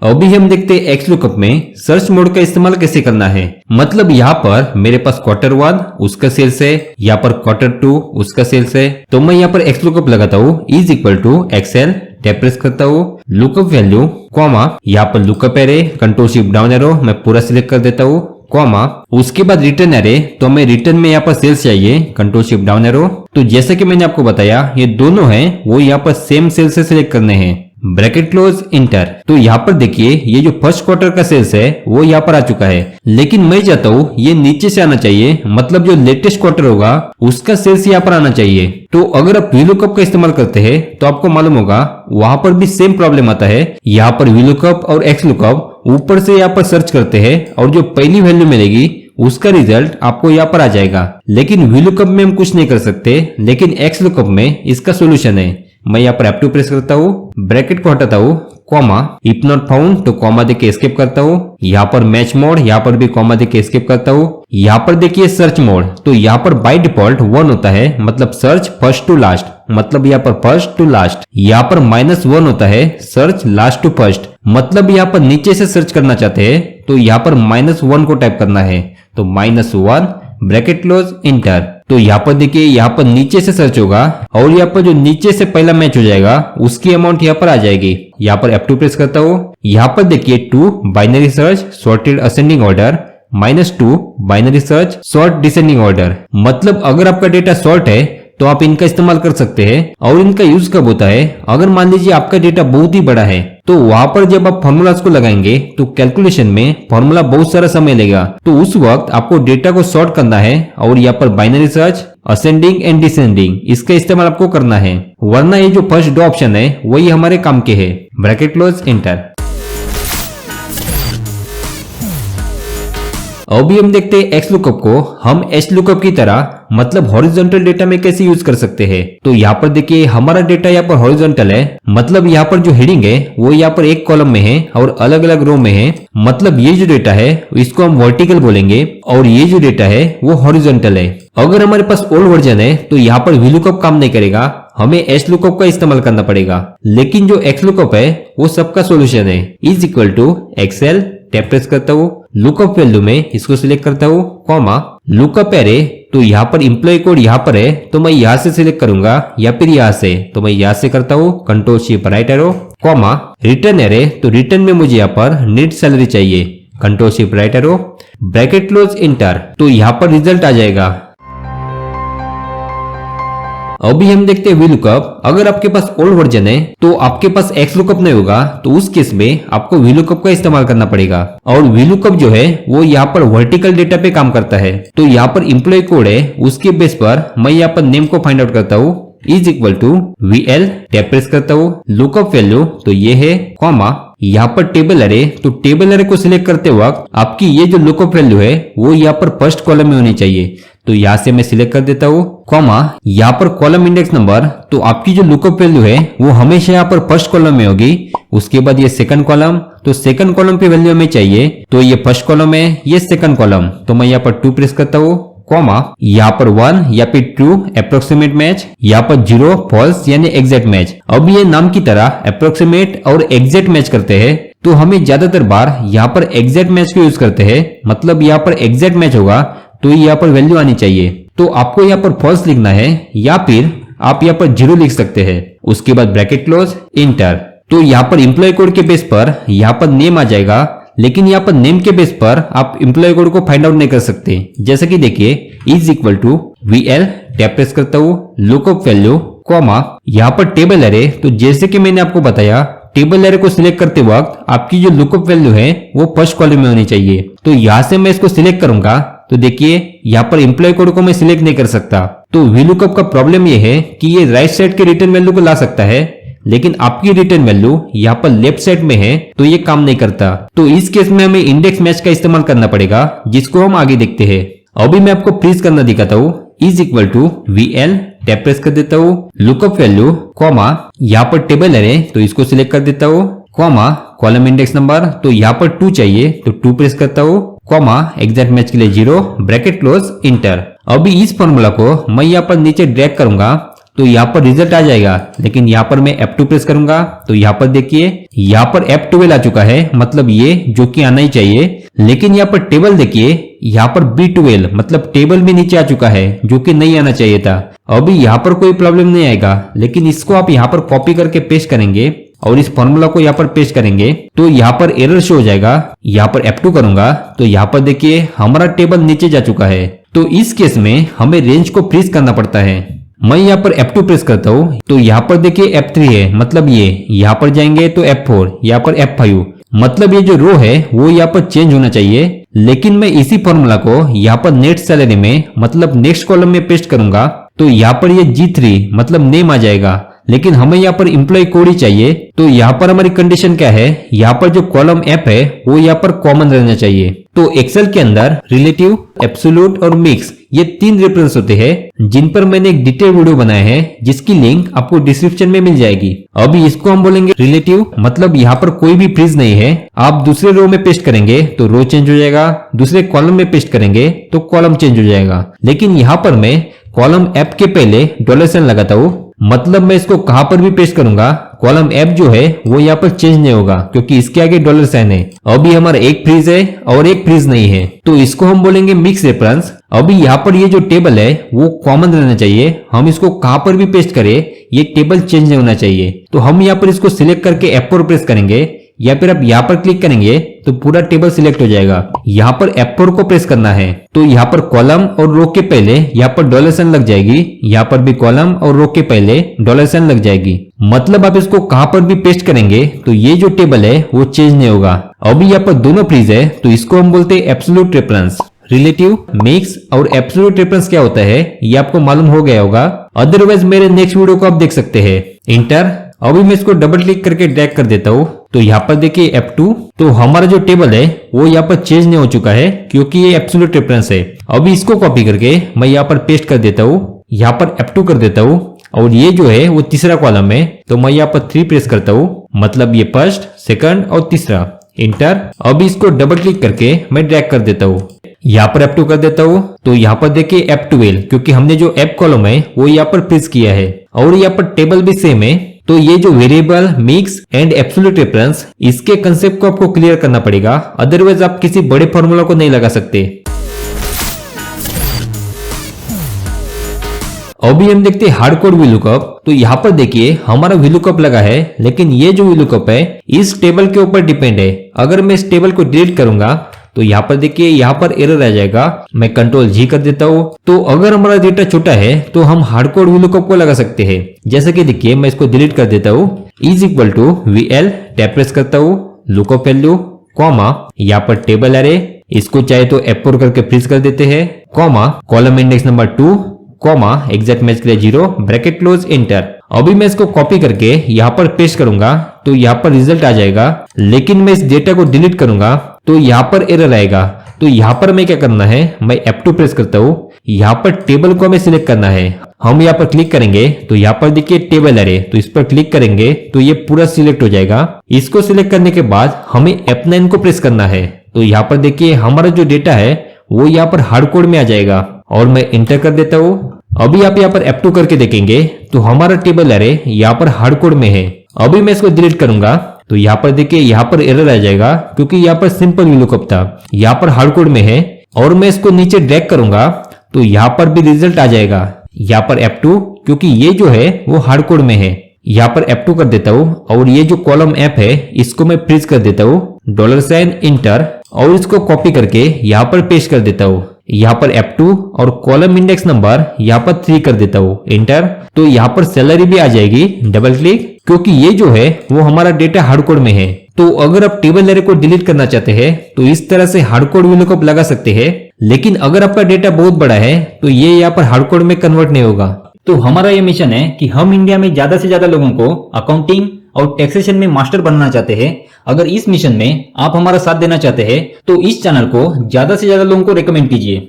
Speaker 1: अभी हम देखते हैं एक्स लुकअप में सर्च मोड का इस्तेमाल कैसे करना है। मतलब यहाँ पर मेरे पास Q1 उसका सेल्स है, यहाँ पर Q2 उसका सेल्स है। तो मैं यहाँ पर एक्स लुकअप लगाता हूँ, is equal to excel, tap press करता हूँ, लुकअप वैल्यू, कॉमा, यहाँ पर lookup array, Ctrl+Shift down arrow मैं पूरा सिलेक्ट कर देता हूँ, कॉमा, उसके बाद रिटर्न एरे। तो हमें रिटर्न में यहाँ पर सेल्स चाहिए, Ctrl+Shift डाउन एरो। तो जैसे कि मैंने आपको बताया ये दोनों हैं वो यहाँ पर सेम सेल से सिलेक्ट करने हैं, ब्रैकेट क्लोज, इंटर। तो यहाँ पर देखिए ये जो फर्स्ट क्वार्टर का सेल्स है वो यहाँ पर आ चुका है, लेकिन मैं चाहता हूँ ये नीचे से आना चाहिए, मतलब जो लेटेस्ट क्वार्टर होगा उसका सेल्स यहाँ पर आना चाहिए। तो अगर आप VLOOKUP का इस्तेमाल करते हैं तो आपको मालूम होगा वहां पर भी सेम प्रॉब्लम आता है। यहाँ पर VLOOKUP और XLOOKUP ऊपर से यहाँ पर सर्च करते हैं और जो पहली वैल्यू मिलेगी उसका रिजल्ट आपको यहाँ पर आ जाएगा। लेकिन VLOOKUP में हम कुछ नहीं कर सकते, लेकिन XLOOKUP में इसका सोल्यूशन है। मैं यहाँ पर F2 प्रेस करता हूँ, ब्रैकेट को हटाता हूँ, कॉमा, इफ नॉट फाउंड तो कॉमा देके एस्केप करता हूँ। यहाँ पर मैच मोड, यहाँ पर भी कॉमा देके एस्केप करता हूँ। यहाँ पर देखिए सर्च मोड, तो यहाँ पर बाय डिफॉल्ट 1 होता है, मतलब सर्च फर्स्ट टू लास्ट, मतलब यहाँ पर फर्स्ट टू लास्ट। यहाँ पर -1 होता है, सर्च लास्ट टू फर्स्ट, मतलब यहाँ पर नीचे से सर्च करना चाहते हैं तो यहाँ पर -1 को टाइप करना है। तो -1, ब्रैकेट क्लोज, इंटर। तो यहाँ पर देखिए यहाँ पर नीचे से सर्च होगा और यहाँ पर जो नीचे से पहला मैच हो जाएगा उसकी अमाउंट यहाँ पर आ जाएगी। यहाँ पर F2 प्रेस करता हूँ। यहाँ पर देखिए 2 binary search sorted ascending order, -2 binary search sort descending order. मतलब अगर आपका डेटा सॉर्ट है तो आप इनका इस्तेमाल कर सकते हैं। और इनका यूज कब होता है, अगर मान लीजिए आपका डेटा बहुत ही बड़ा है तो वहां पर जब आप फॉर्मूलाज को लगाएंगे तो कैलकुलेशन में फॉर्मूला बहुत सारा समय लेगा, तो उस वक्त आपको डेटा को सॉर्ट करना है और यहाँ पर binary search ascending and descending इसका इस्तेमाल आपको करना है, वरना ये जो फर्स्ट दो ऑप्शन है वही हमारे काम के है। Bracket close, enter. अभी हम देखते हैं एक्स लुकअप को हम एच लुकअप की तरह मतलब हॉरिजॉन्टल डेटा में कैसे यूज कर सकते हैं। तो यहाँ पर देखिए हमारा डेटा यहाँ पर हॉरिजॉन्टल है, मतलब यहाँ पर जो हेडिंग है वो यहाँ पर एक कॉलम में है और अलग अलग रो में है, मतलब ये जो डेटा है इसको हम वर्टिकल बोलेंगे और ये जो डेटा है वो हॉरिजॉन्टल है। अगर हमारे पास ओल्ड वर्जन है तो यहाँ पर वी लुकअप काम नहीं करेगा, हमें एच लुकअप का इस्तेमाल करना पड़ेगा। लेकिन जो एक्स लुकअप है वो सबका सोल्यूशन है। Is equal to XL, tap press करता हूँ, लुकअप वैल्यू में इसको सिलेक्ट करता हूँ, कॉमा लुकअप एरे। तो यहाँ पर इंप्लॉय कोड यहाँ पर है तो मैं यहाँ से सिलेक्ट करूंगा या फिर यहाँ से, तो मैं यहाँ से करता हूँ, control shift right arrow, comma return array. तो रिटर्न में मुझे यहाँ पर नेट सैलरी चाहिए, control shift right arrow, bracket close, inter. तो यहाँ पर रिजल्ट आ जाएगा। अभी हम देखते हैं वी लुकअप। अगर आपके पास ओल्ड वर्जन है तो आपके पास एक्स लुकअप नहीं होगा, तो उस केस में आपको वी लुकअप का इस्तेमाल करना पड़ेगा। और वी लुकअप जो है वो यहाँ पर वर्टिकल डेटा पे काम करता है। तो यहाँ पर इंप्लॉय कोड है, उसके बेस पर मैं यहाँ पर नेम को फाइंड आउट करता हूँ, is equal to VL, tap press करता हूँ, लुकअप वैल्यू तो ये है, कॉमा यहाँ पर टेबल एरे। तो टेबल एरे को सिलेक्ट करते वक्त आपकी ये जो लुकअप वैल्यू है वो यहाँ पर फर्स्ट कॉलम में होनी चाहिए। तो यहाँ से मैं सिलेक्ट कर देता हूँ, कॉमा यहाँ पर कॉलम इंडेक्स नंबर। तो आपकी जो लुकअप वैल्यू है वो हमेशा यहाँ पर फर्स्ट कॉलम में होगी। उसके बाद ये सेकंड कॉलम, तो सेकंड कॉलम पे वैल्यू हमें चाहिए, तो ये फर्स्ट कॉलम है, ये सेकंड कॉलम। तो मैं यहाँ पर 2 प्रेस करता हूँ, कॉमा यहाँ पर 1 या फिर 2 अप्रोक्सीमेट मैच, यहाँ पर 0 फॉल्स यानी एग्जैक्ट मैच। अब ये नाम की तरह अप्रोक्सीमेट और एग्जैक्ट मैच करते हैं, तो हमें ज्यादातर बार यहाँ पर एग्जैक्ट मैच को यूज करते हैं, मतलब यहाँ पर एग्जैक्ट मैच होगा तो यहाँ पर वैल्यू आनी चाहिए। तो आपको यहाँ पर फॉल्स लिखना है या फिर आप यहाँ पर 0 लिख सकते हैं। उसके बाद ब्रैकेट क्लोज, इंटर। तो यहाँ पर इंप्लॉय कोड के बेस पर यहाँ पर नेम आ जाएगा, लेकिन यहाँ पर नेम के बेस पर आप इंप्लॉय कोड को फाइंड आउट नहीं कर सकते। जैसे कि देखिए is equal to VL, tap press करता हूँ, लुकअप वैल्यू, कॉमा यहाँ पर टेबल एरे। तो जैसे कि मैंने आपको बताया टेबल एरे को सिलेक्ट करते वक्त आपकी जो लुकअप वैल्यू है वो फर्स्ट कॉलम में होनी चाहिए। तो यहाँ से मैं इसको सिलेक्ट करूंगा, तो देखिए यहाँ पर इंप्लॉय कोड को मैं सिलेक्ट नहीं कर सकता। तो वी लुकअप का प्रॉब्लम ये है कि ये राइट साइड के रिटर्न वैल्यू को ला सकता है, लेकिन आपकी रिटर्न वैल्यू यहाँ पर लेफ्ट साइड में है तो ये काम नहीं करता। तो इस केस में हमें इंडेक्स मैच का इस्तेमाल करना पड़ेगा, जिसको हम आगे देखते हैं। अभी मैं आपको फ्रीज करना दिखाता हूँ, is equal to VL, tap press कर देता हूँ, लुकअप वैल्यू, कॉमा यहाँ पर टेबल एरे तो इसको सिलेक्ट कर देता हूँ, कॉमा कॉलम इंडेक्स नंबर तो यहाँ पर 2 चाहिए तो 2 प्रेस करता हूँ, कॉमा एग्जैक्ट मैच के लिए 0, ब्रैकेट क्लोज, इंटर। अभी इस फॉर्मूला को मैं यहाँ पर नीचे ड्रैग करूंगा तो यहाँ पर रिजल्ट आ जाएगा, लेकिन यहाँ पर मैं F2 प्रेस करूंगा तो यहाँ पर देखिए यहाँ पर F12 आ चुका है, मतलब ये जो कि आना ही चाहिए। लेकिन यहाँ पर टेबल देखिए यहाँ पर B12 मतलब टेबल भी नीचे आ चुका है, जो कि नहीं आना चाहिए था। अभी यहाँ पर कोई प्रॉब्लम नहीं आएगा, लेकिन इसको आप यहाँ पर कॉपी करके पेस्ट करेंगे और इस फॉर्मूला को यहाँ पर पेस्ट करेंगे तो यहाँ पर एरर शो हो जाएगा। यहाँ पर F2 करूंगा तो यहाँ पर देखिए हमारा टेबल नीचे जा चुका है। तो इस केस में हमें रेंज को फ्रीज करना पड़ता है। मैं यहाँ पर F2 प्रेस करता हूँ तो यहाँ पर देखिए F3 है, मतलब ये यहाँ पर जाएंगे तो F4, यहाँ पर F5, मतलब ये जो रो है वो यहाँ पर चेंज होना चाहिए। लेकिन मैं इसी फॉर्मूला को यहाँ पर नेट सैलरी में मतलब नेक्स्ट कॉलम में पेस्ट करूंगा तो यहाँ पर ये G3 मतलब नेम आ जाएगा, लेकिन हमें यहाँ पर इंप्लॉय कोड ही चाहिए। तो यहाँ पर हमारी कंडीशन क्या है, यहाँ पर जो कॉलम F है वो यहाँ पर कॉमन रहना चाहिए। तो एक्सेल के अंदर रिलेटिव, एब्सोल्यूट और मिक्स ये 3 रेफरेंस होते हैं, जिन पर मैंने एक डिटेल वीडियो बनाया है, जिसकी लिंक आपको डिस्क्रिप्शन में मिल जाएगी। अभी इसको हम बोलेंगे रिलेटिव, मतलब यहाँ पर कोई भी फ्रीज नहीं है। आप दूसरे रो में पेस्ट करेंगे तो रो चेंज हो जाएगा, दूसरे कॉलम में पेस्ट करेंगे तो कॉलम चेंज हो जाएगा। लेकिन यहाँ पर मैं कॉलम F के पहले $साइन लगाता हूँ, मतलब मैं इसको कहां पर भी पेस्ट करूंगा कॉलम F जो है वो यहाँ पर चेंज नहीं होगा, क्योंकि इसके आगे $साइन है। अभी हमारा एक फ्रीज है और एक फ्रीज नहीं है, तो इसको हम बोलेंगे मिक्स रेफरेंस। अभी यहाँ पर ये जो टेबल है वो कॉमन रहना चाहिए, हम इसको कहां पर भी पेस्ट करें ये टेबल चेंज नहीं होना चाहिए। तो हम यहाँ पर इसको सिलेक्ट करके F4 प्रेस करेंगे, या फिर आप यहाँ पर क्लिक करेंगे तो पूरा टेबल सिलेक्ट हो जाएगा। यहाँ पर F4 को प्रेस करना है तो यहाँ पर कॉलम और रो के पहले यहाँ पर $साइन लग जाएगी, यहाँ पर भी कॉलम और रो के पहले $साइन लग जाएगी। मतलब आप इसको कहां पर भी पेस्ट करेंगे तो ये जो टेबल है वो चेंज नहीं होगा। अभी यहाँ पर दोनों फ्रीज है तो इसको हम बोलते हैं एब्सोल्यूट रेफरेंस। रिलेटिव, मिक्स और एब्सोल्यूट रेफरेंस क्या होता है ये आपको मालूम हो गया होगा, अदरवाइज मेरे नेक्स्ट वीडियो को आप देख सकते हैं। इंटर। अभी मैं इसको डबल क्लिक करके ड्रैग कर देता हूँ तो यहाँ पर देखिए F2, तो हमारा जो टेबल है वो यहाँ पर चेंज नहीं हो चुका है क्योंकि ये एब्सोल्यूट रेफरेंस है। अभी इसको कॉपी करके मैं यहाँ पर पेस्ट कर देता हूँ, यहाँ पर F2 कर देता हूँ और ये जो है वो तीसरा कॉलम है तो मैं यहाँ पर 3 प्रेस करता हूँ, मतलब ये फर्स्ट, सेकंड और तीसरा। इंटर। अभी इसको डबल क्लिक करके मैं ड्रैग कर देता हूँ, यहाँ पर F2 कर देता हूँ तो यहाँ पर देखिए F12 क्योंकि हमने जो F कॉलम है वो यहाँ पर प्रेस किया है और यहाँ पर टेबल भी सेम है। तो ये जो variable, mix and absolute reference, इसके कंसेप्ट को आपको क्लियर करना पड़ेगा, अदरवाइज आप किसी बड़े फॉर्मूला को नहीं लगा सकते। अभी हम देखते हैं हार्ड कोड VLOOKUP। तो यहाँ पर देखिए हमारा VLOOKUP लगा है, लेकिन ये जो VLOOKUP है इस टेबल के ऊपर डिपेंड है। अगर मैं इस टेबल को डिलीट करूंगा तो यहाँ पर देखिए यहाँ पर एरर आ जाएगा। मैं Ctrl+G कर देता हूँ। तो अगर हमारा डेटा छोटा है तो हम हार्ड कोड VLOOKUP को लगा सकते हैं। जैसे कि देखिए मैं इसको डिलीट कर देता हूँ, is equal to VL, tab press करता हूँ, लुकअप वैल्यू, कॉमा, यहाँ पर टेबल अरे, इसको चाहे तो F4 करके फ्रीज कर देते हैं, comma, column index number 2, comma, exact match के लिए 0, ब्रैकेट क्लोज, इंटर। अभी मैं इसको कॉपी करके यहाँ पर पेस्ट करूंगा तो यहाँ पर रिजल्ट आ जाएगा, लेकिन मैं इस डेटा को डिलीट करूंगा तो यहाँ पर एरर आएगा। तो यहाँ पर मैं क्या करना है, मैं F2 प्रेस करता हूँ, यहाँ पर टेबल को हमें सिलेक्ट करना है। हम यहाँ पर क्लिक करेंगे तो यहाँ पर देखिए टेबल अरे, तो इस पर क्लिक करेंगे तो ये पूरा सिलेक्ट हो जाएगा। इसको सिलेक्ट करने के बाद हमें F9 को प्रेस करना है। तो यहाँ पर देखिए हमारा जो डेटा है वो यहाँ पर हार्ड कोड में आ जाएगा और मैं इंटर कर देता हूँ। अभी आप यहाँ पर F2 करके देखेंगे तो हमारा टेबल अरे यहाँ पर हार्ड कोड में है। अभी मैं इसको डिलीट करूंगा तो यहाँ पर देखिए यहाँ पर एरर आ जाएगा क्योंकि यहाँ पर सिंपल VLOOKUP था, यहाँ पर हार्ड कोड में है। और मैं इसको नीचे ड्रैग करूंगा तो यहाँ पर भी रिजल्ट आ जाएगा, यहाँ पर F2 क्योंकि ये जो है वो हार्ड कोड में है। यहाँ पर F2 कर देता हूँ और ये जो कॉलम F है इसको मैं फ्रीज कर देता हूँ, $, इंटर, और इसको कॉपी करके यहाँ पर पेस्ट कर देता हूँ। यहाँ पर F2 और कॉलम इंडेक्स नंबर यहाँ पर 3 कर देता हूँ, इंटर। तो यहाँ पर सैलरी भी आ जाएगी, डबल क्लिक, क्योंकि ये जो है वो हमारा डेटा हार्ड कोड में है। तो अगर आप टेबल अरे को डिलीट करना चाहते हैं तो इस तरह से हार्ड कोड VLOOKUP लगा सकते हैं, लेकिन अगर आपका डेटा बहुत बड़ा है तो ये यहाँ पर हार्ड कोड में कन्वर्ट नहीं होगा।
Speaker 2: तो हमारा ये मिशन है कि हम इंडिया में ज्यादा से ज्यादा लोगों को अकाउंटिंग और टैक्सेशन में मास्टर बनाना चाहते हैं। अगर इस मिशन में आप हमारा साथ देना चाहते हैं तो इस चैनल को ज्यादा से ज्यादा लोगों को रेकमेंड कीजिए।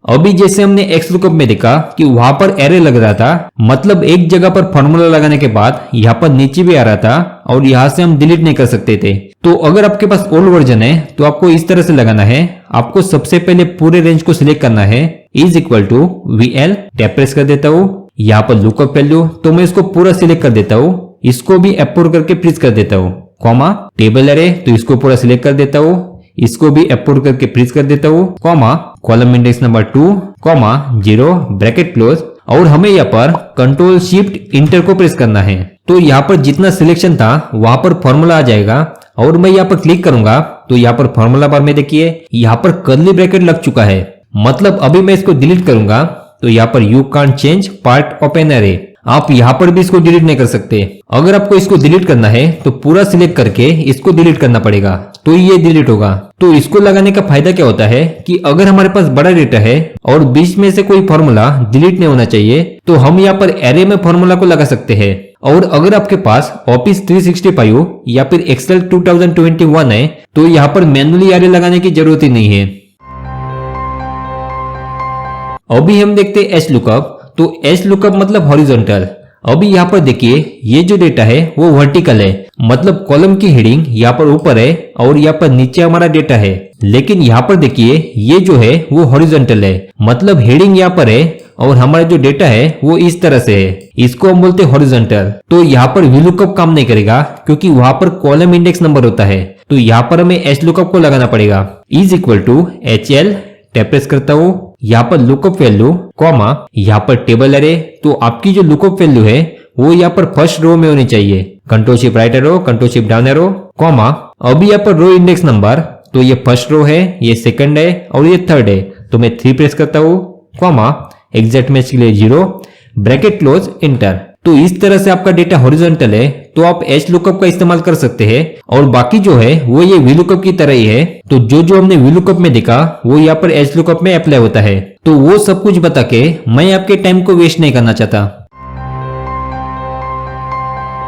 Speaker 1: अभी जैसे हमने XLOOKUP में देखा कि वहां पर एरे लग रहा था, मतलब एक जगह पर फॉर्मूला लगाने के बाद यहाँ पर नीचे भी आ रहा था और यहाँ से हम डिलीट नहीं कर सकते थे। तो अगर आपके पास ओल्ड वर्जन है तो आपको इस तरह से लगाना है। आपको सबसे पहले पूरे रेंज को सिलेक्ट करना है, is equal to VL, tab press कर देता हूँ, यहाँ पर लुकअप वैल्यू, तो मैं इसको पूरा सिलेक्ट कर देता हूँ, इसको भी F4 करके फ्रीज कर देता हूँ, कॉमा, टेबल अरे, तो इसको पूरा सिलेक्ट कर देता हूँ, इसको भी F4 करके फ्रीज कर देता हूँ, comma, column index number 2, comma, 0, bracket close, और हमें यहाँ पर Ctrl+Shift इंटर को प्रेस करना है। तो यहाँ पर जितना सिलेक्शन था वहां पर फॉर्मूला आ जाएगा और मैं यहाँ पर क्लिक करूंगा तो यहाँ पर फॉर्मूला बार में देखिए यहाँ पर कर्ली ब्रैकेट लग चुका है, मतलब अभी मैं इसको डिलीट करूंगा तो यहाँ पर you can't change part of an array, आप यहाँ पर भी इसको डिलीट नहीं कर सकते। अगर आपको इसको डिलीट करना है तो पूरा सिलेक्ट करके इसको डिलीट करना पड़ेगा, तो ये डिलीट होगा। तो इसको लगाने का फायदा क्या होता है कि अगर हमारे पास बड़ा डेटा है और बीच में से कोई फॉर्मूला डिलीट नहीं होना चाहिए तो हम यहाँ पर एरे में फॉर्मूला को लगा सकते हैं। और अगर आपके पास ऑफिस 365 या फिर एक्सेल 2021 है तो यहाँ पर मैन्युअली एरे लगाने की जरूरत ही नहीं है। अभी हम देखते हैं HLOOKUP। तो HLOOKUP मतलब हॉरिजॉन्टल। अभी यहाँ पर देखिए ये जो डेटा है वो वर्टिकल है, मतलब कॉलम की हेडिंग यहाँ पर ऊपर है और यहाँ पर नीचे हमारा डेटा है। लेकिन यहाँ पर देखिए ये जो है वो हॉरिजॉन्टल है, मतलब हेडिंग यहाँ पर है और हमारा जो डेटा है वो इस तरह से है, इसको हम बोलते हैं हॉरिजॉन्टल। तो यहाँ पर VLOOKUP काम नहीं करेगा क्योंकि वहां पर कॉलम इंडेक्स नंबर होता है। तो यहाँ पर हमें HLOOKUP को लगाना पड़ेगा, is equal to HL, tab press करता हूँ, यहाँ पर लुकअप वैल्यू, कॉमा, यहाँ पर टेबल अरे। तो आपकी जो लुकअप वैल्यू है वो यहाँ पर फर्स्ट रो में होनी चाहिए, Ctrl+Shift right arrow, Ctrl+Shift down arrow, comma. अभी यहाँ पर रो इंडेक्स नंबर, तो ये फर्स्ट रो है, ये सेकंड है और ये थर्ड है, तो मैं 3 प्रेस करता हूँ, कॉमा, एग्जैक्ट मैच के लिए 0, ब्रैकेट क्लोज, इंटर। तो इस तरह से आपका डेटा हॉरिजॉन्टल है तो आप एच लुकअप का इस्तेमाल कर सकते हैं और बाकी जो है वो ये वी लुकअप की तरह ही है। तो जो हमने वी लुकअप में देखा वो यहाँ पर एच लुकअप में अप्लाई होता है। तो वो सब कुछ बता के मैं आपके टाइम को वेस्ट नहीं करना चाहता।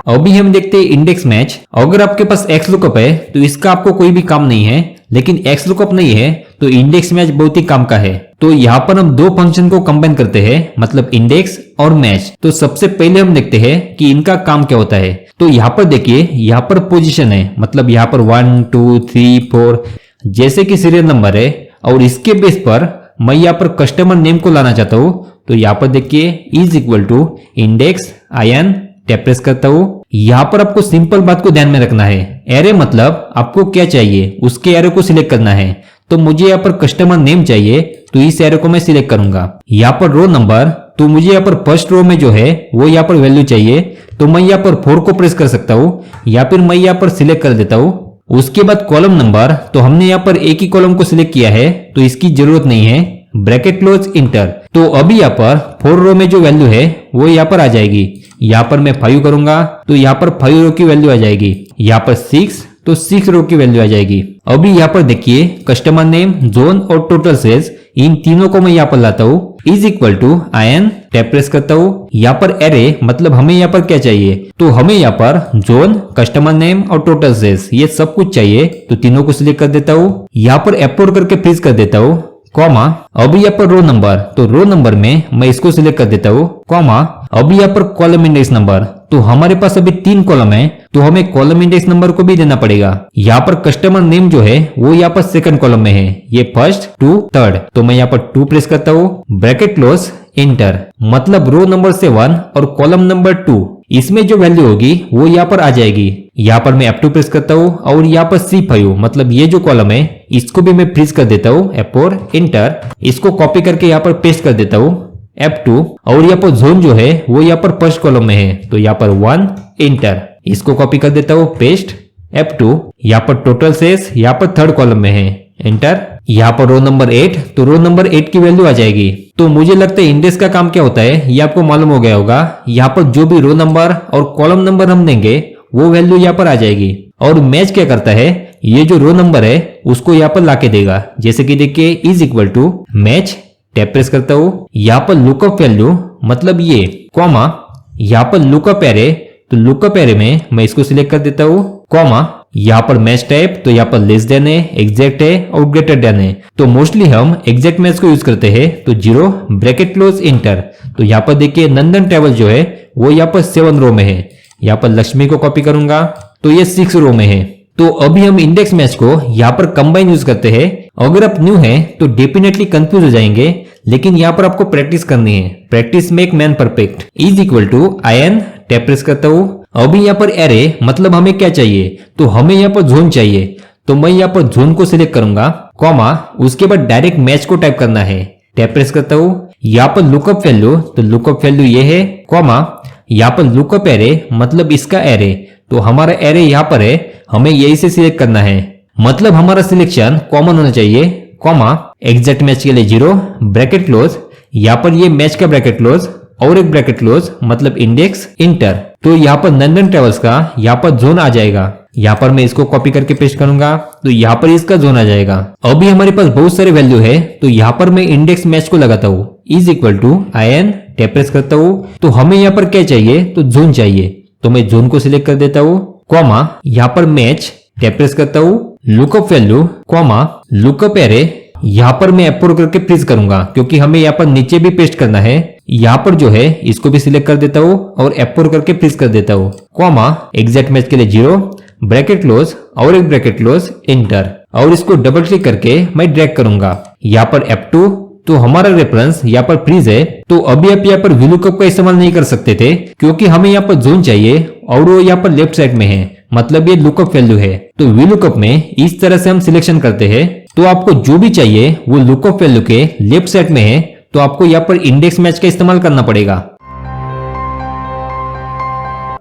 Speaker 1: अभी हम देखते हैं इंडेक्स मैच। अगर आपके पास एक्स लुकअप है तो इसका आपको कोई भी काम नहीं है, लेकिन एक्स लुकअप नहीं है तो इंडेक्स मैच बहुत ही काम का है। तो यहाँ पर हम दो फंक्शन को कंबाइन करते हैं, मतलब इंडेक्स और मैच। तो सबसे पहले हम देखते हैं कि इनका काम क्या होता है। तो यहाँ पर देखिए, यहाँ पर पोजीशन है, मतलब यहाँ पर 1 2 3 4 जैसे कि सीरियल नंबर है और इसके बेस पर मैं यहाँ पर कस्टमर नेम को लाना चाहता हूँ। तो यहाँ पर देखिए is equal to index IN tab press करता हूँ। यहाँ पर आपको सिंपल बात को ध्यान में रखना है, एरे मतलब आपको क्या चाहिए उसके एरे को सिलेक्ट करना है। तो मुझे यहाँ पर कस्टमर नेम चाहिए तो इस एरे को मैं सिलेक्ट करूंगा। यहाँ पर रो नंबर, तो मुझे यहाँ पर फर्स्ट रो में जो है वो यहाँ पर वैल्यू चाहिए, तो मैं यहाँ पर 4 को प्रेस कर सकता हूँ या फिर मैं यहाँ पर सिलेक्ट कर देता हूँ। उसके बाद कॉलम नंबर, तो हमने यहाँ पर एक ही कॉलम को सिलेक्ट किया है तो इसकी जरूरत नहीं है, ब्रैकेट क्लोज इंटर। तो अभी यहाँ पर 4 रो में जो वैल्यू है वो यहाँ पर आ जाएगी। यहाँ पर मैं 5 करूंगा तो यहाँ पर 5 रो की वैल्यू आ जाएगी। यहाँ पर 6 तो 6 रो की वैल्यू आ जाएगी। अभी यहाँ पर देखिए कस्टमर नेम, जोन और टोटल सेल्स, इन तीनों को मैं यहाँ पर लाता हूँ। Is equal to IN tab press करता हूँ। यहाँ पर एरे मतलब हमें यहाँ पर क्या चाहिए, तो हमें यहाँ पर जोन, कस्टमर नेम और टोटल सेल्स ये सब कुछ चाहिए। तो तीनों को सिलेक्ट कर देता हूँ। यहाँ पर एप्रोड करके फ्रीज कर देता हूँ, कॉमा। अभी यहाँ पर रो नंबर, तो रो नंबर में मैं इसको सिलेक्ट कर देता हूँ, कॉमा। अभी यहाँ पर कॉलम इंडेक्स नंबर, तो हमारे पास अभी 3 कॉलम है तो हमें कॉलम इंडेक्स नंबर को भी देना पड़ेगा। यहाँ पर कस्टमर नेम जो है वो यहाँ पर सेकंड कॉलम में है, ये फर्स्ट टू थर्ड। तो मैं यहाँ पर 2 प्रेस करता हूँ, ब्रैकेट क्लोज इंटर। मतलब रो नंबर 7 और कॉलम नंबर 2 इसमें जो वैल्यू होगी वो यहाँ पर आ जाएगी। यहाँ पर मैं F2 प्रेस करता हूँ और यहाँ पर C5 मतलब ये जो कॉलम है इसको भी मैं फ्रीज कर देता हूँ, F4 इंटर। इसको कॉपी करके यहाँ पर पेस्ट कर देता हूँ, F2। और यहाँ पर जोन जो है वो यहाँ पर फर्स्ट कॉलम में है तो यहाँ पर 1 इंटर। इसको कॉपी कर देता हूँ, पेस्ट, F2। यहाँ पर टोटल सेल्स यहाँ पर थर्ड कॉलम में है, एंटर। यहाँ पर रो नंबर 8, तो रो नंबर 8 की वैल्यू आ जाएगी। तो मुझे लगता है इंडेक्स का काम क्या होता है ये आपको मालूम हो गया होगा। यहाँ पर जो भी रो नंबर और कॉलम नंबर हम देंगे वो वैल्यू यहाँ पर आ जाएगी। और मैच क्या करता है, ये जो रो नंबर है उसको यहाँ पर लाके देगा। जैसे कि देखिए is equal to match, tab press करता हूँ। यहाँ पर लुकअप वैल्यू मतलब ये, कॉमा। यहाँ पर लुकअप एरे, तो लुकअप एरे में मैं इसको सिलेक्ट कर देता हूँ, कॉमा। यहाँ पर मैच टाइप, तो यहाँ पर लेस देन है, एग्जैक्ट है और ग्रेटर देन है। तो मोस्टली हम एग्जैक्ट मैच को यूज करते हैं। तो 0 ब्रैकेट क्लोज इंटर। तो यहाँ पर देखिए नंदन ट्रेवल जो है वो यहाँ पर 7 रो में है। यहाँ पर लक्ष्मी को कॉपी करूंगा तो ये 6 रो में है। तो अभी हम इंडेक्स मैच को यहाँ पर कंबाइन यूज करते हैं। अगर आप न्यू हैं तो डेफिनेटली कंफ्यूज हो जाएंगे, लेकिन यहाँ पर आपको प्रैक्टिस करनी है। Practice make man perfect. Is equal to IN tab press करता हूँ। अभी यहाँ पर एरे मतलब हमें क्या चाहिए, तो हमें यहाँ पर जोन चाहिए। तो मैं यहाँ पर जोन को सिलेक्ट करूंगा, कॉमा। उसके बाद डायरेक्ट मैच को टाइप करना है, टैप प्रेस करता हूँ। यहाँ पर लुकअप वैल्यू, तो लुकअप वैल्यू ये है, कॉमा। यहाँ पर लुकअप एरे मतलब इसका एरे, तो हमारा एरे यहाँ पर है, हमें यही से सिलेक्ट करना है। मतलब हमारा सिलेक्शन कॉमन होना चाहिए, कॉमा। एग्जैक्ट मैच के लिए 0 ब्रैकेट क्लोज। यहाँ पर ये मैच का ब्रैकेट क्लोज और एक ब्रैकेट क्लोज मतलब इंडेक्स इंटर। तो यहाँ पर नंदन ट्रेवल्स का यहाँ पर जोन आ जाएगा। यहाँ पर मैं इसको कॉपी करके पेस्ट करूंगा तो यहाँ पर इसका जोन आ जाएगा। अभी हमारे पास बहुत सारे वैल्यू है तो यहाँ पर मैं इंडेक्स मैच को लगाता हूँ, is equal to IN tab press करता हूँ। तो हमें यहाँ पर क्या चाहिए, तो जोन चाहिए। तो मैं जोन को सिलेक्ट कर देता हूँ, कॉमा। यहाँ पर मैच टैप प्रेस करता हूँ, lookup value, comma. Lookup array यहाँ पर मैं अप्रोड करके फ्रीज करूंगा क्योंकि हमें यहाँ पर नीचे भी पेस्ट करना है। यहाँ पर जो है इसको भी सिलेक्ट कर देता हूँ और अप्रोड करके फ्रीज कर देता हूँ, कॉमा। एग्जैक्ट मैच के लिए 0 ब्रैकेट क्लोज और एक ब्रैकेट क्लोज इंटर। और इसको डबल क्लिक करके मैं ड्रैग करूंगा। यहाँ पर F2, तो हमारा रेफरेंस यहाँ पर फ्रीज है। तो अभी आप यहाँ पर VLOOKUP का इस्तेमाल नहीं कर सकते थे क्योंकि हमें यहाँ पर जोन चाहिए और वो यहाँ पर लेफ्ट साइड में है, मतलब ये लुकअप वैल्यू है। तो VLOOKUP में इस तरह से हम सिलेक्शन करते हैं। तो आपको जो भी चाहिए वो लुकअप वैल्यू के लेफ्ट साइड में है, तो आपको यहाँ पर इंडेक्स मैच का इस्तेमाल करना पड़ेगा।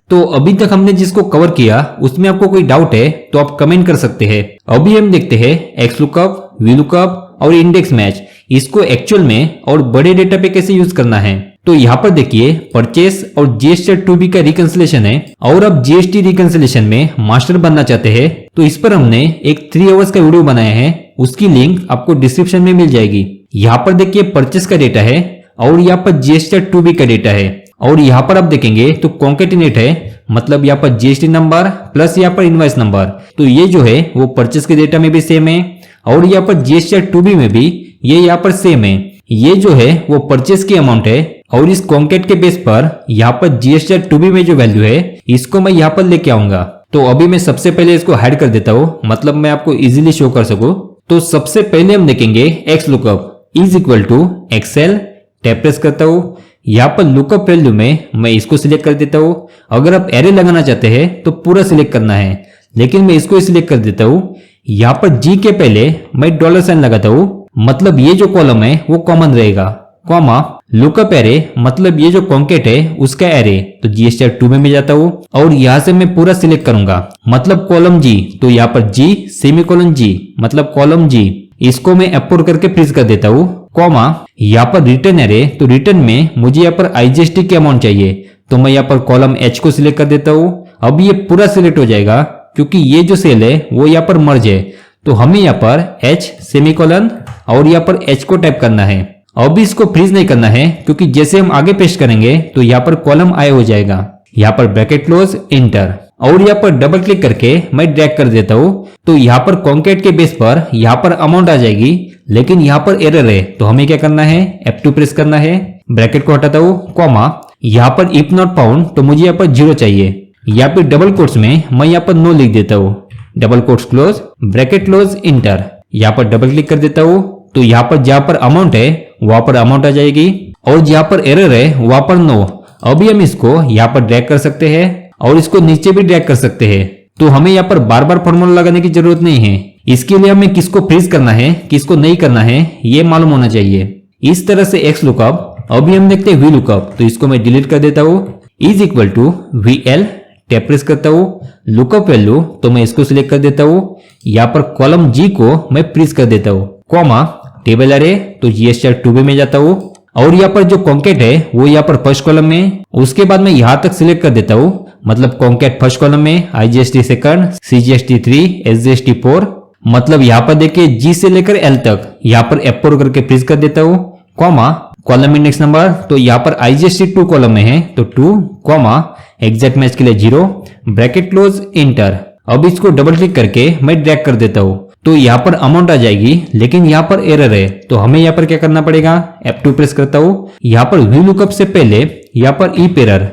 Speaker 1: तो अभी तक हमने जिसको कवर किया उसमें आपको कोई डाउट है तो आप कमेंट कर सकते हैं। अभी हम देखते हैं XLOOKUP, VLOOKUP और इंडेक्स मैच, इसको एक्चुअल में और बड़े डेटा पे कैसे यूज करना है। तो यहाँ पर देखिए परचेस और जीएसटी टू बी का रिकंसिलेशन है और अब जीएसटी रिकंसिलेशन में मास्टर बनना चाहते हैं तो इस पर हमने एक 3 आवर्स का वीडियो बनाया है, उसकी लिंक आपको डिस्क्रिप्शन में मिल जाएगी। यहाँ पर देखिए परचेस का डेटा है और यहाँ पर जीएसटी टू बी का डेटा है और यहाँ पर आप देखेंगे तो कॉन्केटिनेट है, मतलब यहाँ पर जीएसटी नंबर प्लस यहाँ पर इनवॉइस नंबर। तो ये जो है वो परचेस के डेटा में भी सेम है और यहाँ पर जीएसटी टू बी में भी ये यहाँ पर सेम है। ये जो है वो परचेस की अमाउंट है और इस कॉन्केट के बेस पर यहाँ पर जीएसटी टू बी में जो वैल्यू है इसको मैं यहाँ पर लेके आऊंगा। तो अभी मैं सबसे पहले इसको हाइड कर देता हूँ, मतलब मैं आपको इजीली शो कर सकूं। तो सबसे पहले हम देखेंगे X lookup is equal to XL, tab press करता हूँ। यहाँ पर लुकअप वैल्यू में मैं इसको सिलेक्ट कर देता हूँ। अगर आप एरे लगाना चाहते हैं तो पूरा सिलेक्ट करना है, लेकिन मैं इसको सिलेक्ट कर देता हूँ। यहाँ पर जी के पहले मैं डॉलर साइन लगाता हूँ, मतलब ये जो कॉलम है वो कॉमन रहेगा, कॉमा लुकअप एरे, मतलब ये जो कॉन्केट है उसका एरे। तो जीएसटी टू में जाता हूँ और यहाँ से मैं पूरा सिलेक्ट करूंगा, मतलब कॉलम जी। तो यहाँ पर जी सेमीकोलन जी, मतलब कॉलम जी, इसको मैं F4 करके फ्रीज कर देता हूँ, कॉमा यहाँ पर रिटर्न एरे। तो रिटर्न में मुझे यहाँ पर आईजीएसटी की अमाउंट चाहिए, तो मैं यहाँ पर कॉलम H को सिलेक्ट कर देता हूँ। अब ये पूरा सिलेक्ट हो जाएगा क्योंकि ये जो सेल है वो यहाँ पर मर्ज है। तो हमें यहाँ पर H सेमीकोलन और यहाँ पर H को टाइप करना है। अब इसको फ्रीज नहीं करना है क्योंकि जैसे हम आगे पेस्ट करेंगे तो यहाँ पर कॉलम आई हो जाएगा। यहाँ पर ब्रैकेट क्लोज इंटर और यहाँ पर डबल क्लिक करके मैं ड्रैग कर देता हूँ। तो यहाँ पर कॉन्केट के बेस पर यहाँ पर अमाउंट आ जाएगी, लेकिन यहाँ पर एरर है। तो हमें क्या करना है, F2 प्रेस करना है, ब्रैकेट को हटाता हूँ, कॉमा यहाँ पर इफ नॉट फाउंड, तो मुझे यहाँ पर 0 चाहिए। यहाँ पे डबल कोट्स में मैं यहाँ पर नो लिख देता हूँ, double quotes close, bracket close inter. यहाँ पर डबल क्लिक कर देता हूँ। तो यहाँ पर जहां पर अमाउंट है वहां पर अमाउंट आ जाएगी और जहां पर एरर है वहां पर नो। अभी हम इसको यहाँ पर ड्रैग कर सकते हैं और इसको नीचे भी ड्रैग कर सकते हैं। तो हमें यहाँ पर बार बार फॉर्मूला लगाने की जरूरत नहीं है। इसके लिए हमें किसको फ्रीज करना है किसको नहीं करना है ये मालूम होना चाहिए। इस तरह से एक्स लुकअप। अभी हम देखते हैं वी लुकअप, तो इसको मैं डिलीट कर देता हूँ। Is equal to V L, tab press करता हूँ, लुकअप वैल्यू, तो मैं इसको सिलेक्ट कर देता हूँ। यहाँ पर कॉलम जी को मैं फ्रीज कर देता हूँ, कॉमा टेबल एरे, तो जीएसटी टू बी में जाता हूँ और यहाँ पर जो कॉन्केट है वो यहाँ पर फर्स्ट कॉलम में। उसके बाद मैं यहाँ तक सिलेक्ट कर देता हूँ, मतलब कॉन्केट फर्स्ट कॉलम में, आईजीएसटी सेकंड, सीजीएसटी 3, एसजीएसटी 4, मतलब यहाँ पर देखिए जी से लेकर एल तक यहाँ पर F4 करके फ्रीज कर देता हूँ, कॉमा कॉलम इंडेक्स नंबर, तो यहाँ पर आईजीएसटी 2 कॉलम में है तो 2, कॉमा एग्जैक्ट मैच के लिए 0, ब्रैकेट क्लोज इंटर। अब इसको डबल क्लिक करके मैं ड्रैग कर देता हूँ। तो यहाँ पर अमाउंट आ जाएगी, लेकिन यहाँ पर एरर है। तो हमें यहाँ पर क्या करना पड़ेगा, F2 प्रेस करता हूँ। यहाँ पर वी लुकअप से पहले यहाँ पर इफ एरर,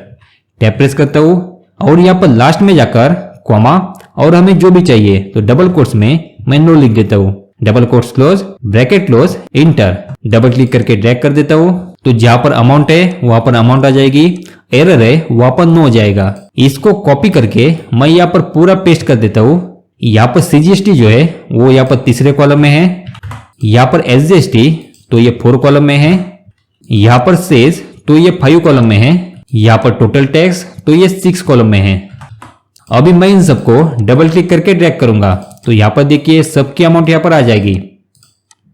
Speaker 1: टैब प्रेस करता हूँ और यहाँ पर लास्ट में जाकर कॉमा और हमें जो भी चाहिए तो डबल कोट्स में मैं नो लिख देता हूँ, double quotes close, bracket close inter. Double click करके ड्रैग कर देता हूँ। तो जहां पर अमाउंट है वहां पर अमाउंट आ जाएगी, एरर है वहां पर नो हो जाएगा। इसको कॉपी करके मैं यहाँ पर पूरा पेस्ट कर देता हूँ। यहाँ पर सीजीएसटी जो है वो यहाँ पर तीसरे कॉलम में है, यहाँ पर एसजीएसटी तो ये 4 कॉलम में है, यहाँ पर सेज तो ये 5 कॉलम में है, यहाँ पर टोटल टैक्स तो ये 6 कॉलम में है। अभी मैं इन सबको डबल क्लिक करके ड्रैग करूंगा तो यहाँ पर देखिए सबकी अमाउंट यहाँ पर आ जाएगी।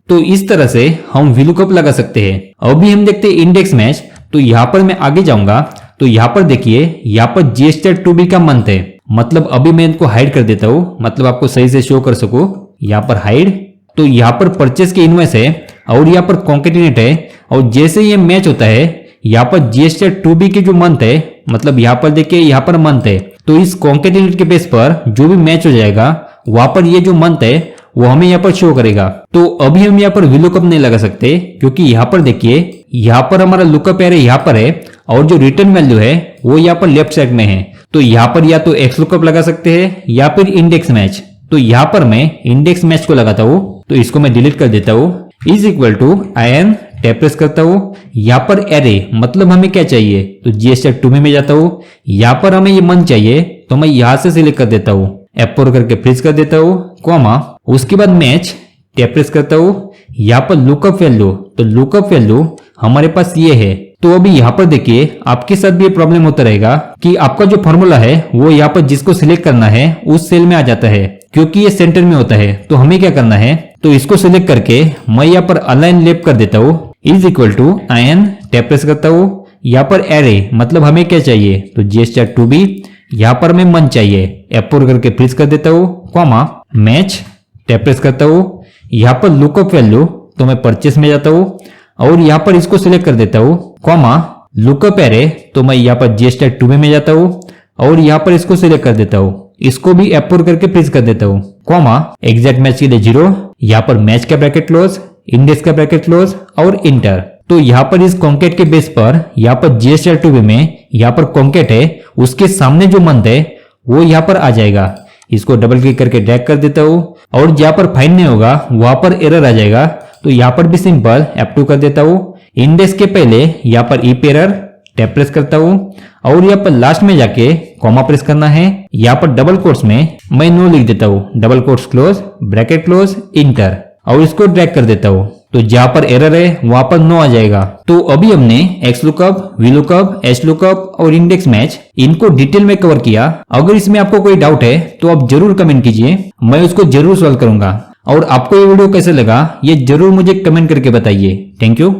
Speaker 1: तो इस तरह से हम VLOOKUP लगा सकते हैं। अभी हम देखते हैं इंडेक्स मैच। तो यहाँ पर मैं आगे जाऊंगा तो यहाँ पर देखिए यहाँ पर जीएसटी टू बी का मंथ है, मतलब अभी मैं इनको हाइड कर देता हूँ, मतलब आपको सही से शो कर सकूं। यहाँ पर हाइड, तो यहाँ पर परचेस के इनवॉइस है और यहाँ पर कॉन्केटिनेट है और जैसे ये मैच होता है यहाँ पर जीएसटी टू बी के जो मंथ है, मतलब यहाँ पर देखिए यहाँ पर मंथ है, तो इस कॉन्केटिनेट के बेस पर जो भी मैच हो जाएगा वहां पर ये जो मंथ है वो हमें यहाँ पर शो करेगा। तो अभी हम यहाँ पर VLOOKUP नहीं लगा सकते क्योंकि यहाँ पर देखिए यहाँ पर हमारा लुकअप एरे यहाँ पर है और जो रिटर्न वैल्यू है वो यहाँ पर लेफ्ट साइड में है। तो यहाँ पर या तो XLOOKUP लगा सकते हैं या फिर इंडेक्स मैच। तो यहाँ पर मैं इंडेक्स मैच को लगाता हूँ, तो इसको मैं डिलीट कर देता हूँ। Is equal to IN, tab press करता हूँ। यहाँ पर एरे मतलब हमें क्या चाहिए, तो जीएसटी टू में जाता हूँ। यहाँ पर हमें ये मंथ चाहिए तो मैं यहाँ से सिलेक्ट कर देता हूँ, F4 करके फ्रीज कर देता हूँ, कॉमा उसके बाद मैच, टैब प्रेस करता हूँ। यहाँ पर लुकअप वैल्यू, तो लुकअप वैल्यू हमारे पास ये है। तो अभी यहाँ पर देखिए आपके साथ भी ये प्रॉब्लम होता रहेगा कि आपका जो फॉर्मूला है वो यहाँ पर जिसको सिलेक्ट करना है उस सेल में आ जाता है क्योंकि ये सेंटर में होता है। तो हमें क्या करना है, तो इसको सिलेक्ट करके मैं यहाँ पर अलाइन लेफ्ट कर देता हूँ। Is equal to IN, tab press करता हूँ। यहाँ पर एरे मतलब हमें क्या चाहिए, तो जी स्टार टू बी, यहाँ पर हमें मन चाहिए, F4 करके प्रेस कर देता हूँ, कॉमा मैच, टैप प्रेस करता हूँ। यहाँ पर लुकअप वैल्यू तो मैं परचेस में जाता हूँ और यहाँ पर इसको सिलेक्ट कर देता हूँ, कॉमा लुकअप एरे तो मैं यहाँ पर जी स्टार टू बी में जाता हूँ और यहाँ पर इसको सिलेक्ट कर देता हूँ, इसको भी F4 करके प्रेस कर देता हूँ, कॉमा एग्जैक्ट मैच के लिए 0, यहाँ पर मैच का ब्रैकेट क्लोज, इंडेक्स का ब्रैकेट क्लोज और इंटर। तो यहाँ पर इस कॉन्केट के बेस पर यहाँ पर जी स्टार टू बी में यहाँ पर कॉन्केट है, उसके सामने जो मंथ है वो यहाँ पर आ जाएगा। इसको डबल क्लिक करके ड्रैग कर देता हूँ और जहाँ पर फाइंड नहीं होगा वहां पर एरर आ जाएगा, तो यहाँ पर भी सिंपल F2 कर देता हूँ। इंडेक्स के पहले यहाँ पर ईप एरर, टैप प्रेस करता हूँ और यहाँ पर लास्ट में जाके कॉमा प्रेस करना है। यहाँ पर डबल कोट्स में मैं नो लिख देता हूँ, double quotes close, bracket close, inter और इसको ड्रैग कर देता हूँ। तो जहां पर एरर है वहां पर नो आ जाएगा। तो अभी हमने x lookup, V lookup, H lookup और इंडेक्स मैच इनको डिटेल में कवर किया। अगर इसमें आपको कोई डाउट है तो आप जरूर कमेंट कीजिए, मैं उसको जरूर सॉल्व करूंगा। और आपको ये वीडियो कैसे लगा ये जरूर मुझे कमेंट करके बताइए। Thank you.